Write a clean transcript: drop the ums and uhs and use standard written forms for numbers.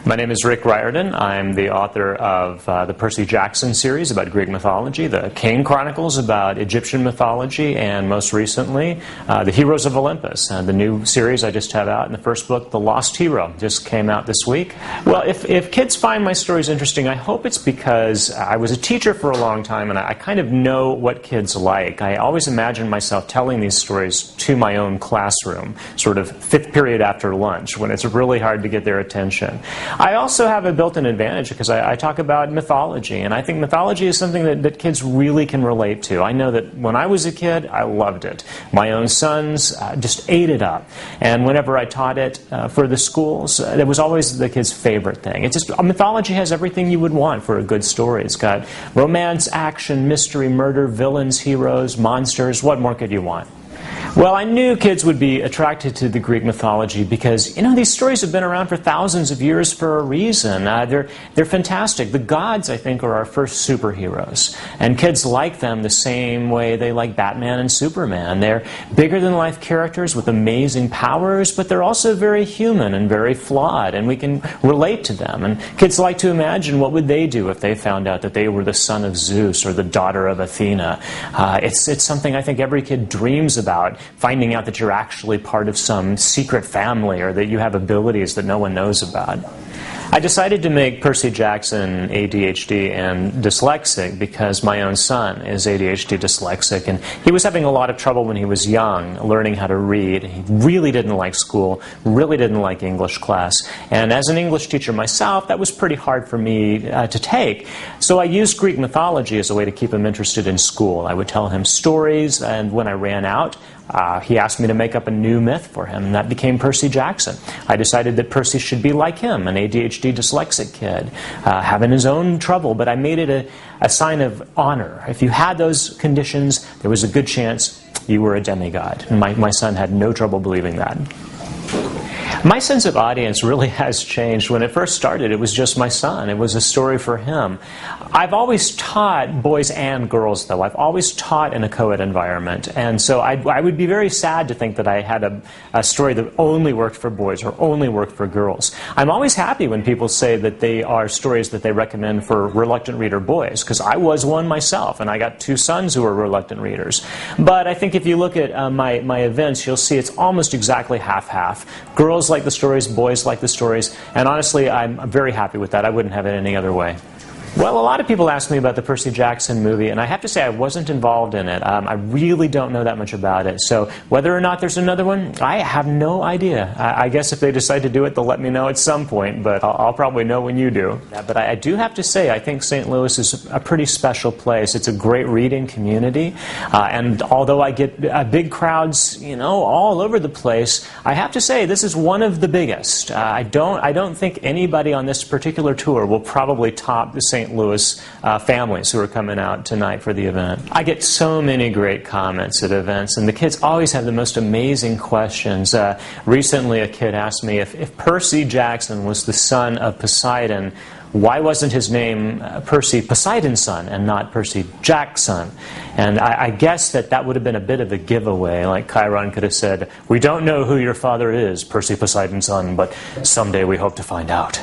My name is Riordan. I'm the author of the Percy Jackson series about Greek mythology, the Kane Chronicles about Egyptian mythology, and most recently, the Heroes of Olympus, the new series I just have out. In the first book, The Lost Hero, just came out this week. Well, if kids find my stories interesting, I hope it's because I was a teacher for a long time, and I kind of know what kids like. I always imagine myself telling these stories to my own classroom, sort of fifth period after lunch, when it's really hard to get their attention. I also have a built-in advantage because I talk about mythology, and I think mythology is something that kids really can relate to. I know that when I was a kid, I loved it. My own sons just ate it up. And whenever I taught it for the schools, it was always the kids' favorite thing. It's just, mythology has everything you would want for a good story. It's got romance, action, mystery, murder, villains, heroes, monsters. What more could you want? Well, I knew kids would be attracted to the Greek mythology because, these stories have been around for thousands of years for a reason. They're fantastic. The gods, I think, are our first superheroes. And kids like them the same way they like Batman and Superman. They're bigger-than-life characters with amazing powers, but they're also very human and very flawed, and we can relate to them. And kids like to imagine what would they do if they found out that they were the son of Zeus or the daughter of Athena. It's something I think every kid dreams about, finding out that you're actually part of some secret family or that you have abilities that no one knows about. I decided to make Percy Jackson ADHD and dyslexic because my own son is ADHD dyslexic, and he was having a lot of trouble when he was young learning how to read. He really didn't like school, really didn't like English class, and as an English teacher myself, that was pretty hard for me to take. So I used Greek mythology as a way to keep him interested in school. I would tell him stories, and when I ran out, he asked me to make up a new myth for him, and that became Percy Jackson. I decided that Percy should be like him, an ADHD dyslexic kid, having his own trouble, but I made it a sign of honor. If you had those conditions, there was a good chance you were a demigod. And my son had no trouble believing that. My sense of audience really has changed. When it first started, it was just my son. It was a story for him. I've always taught boys and girls, though. I've always taught in a co-ed environment. And so I would be very sad to think that I had a story that only worked for boys or only worked for girls. I'm always happy when people say that they are stories that they recommend for reluctant reader boys, because I was one myself, and I got two sons who were reluctant readers. But I think if you look at my events, you'll see it's almost exactly half-half. Girls like the stories, boys like the stories, and honestly, I'm very happy with that. I wouldn't have it any other way. Well, a lot of people ask me about the Percy Jackson movie, and I have to say I wasn't involved in it. I really don't know that much about it. So whether or not there's another one, I have no idea. I guess if they decide to do it, they'll let me know at some point, but I'll probably know when you do. But I do have to say, I think St. Louis is a pretty special place. It's a great reading community, and although I get big crowds, all over the place, I have to say this is one of the biggest. I don't think anybody on this particular tour will probably top the St. Louis families who are coming out tonight for the event. I get so many great comments at events, and the kids always have the most amazing questions. Recently, a kid asked me if Percy Jackson was the son of Poseidon, why wasn't his name Percy Poseidon's son and not Percy Jackson? And I guess that would have been a bit of a giveaway. Like Chiron could have said, "We don't know who your father is, Percy Poseidon's son, but someday we hope to find out."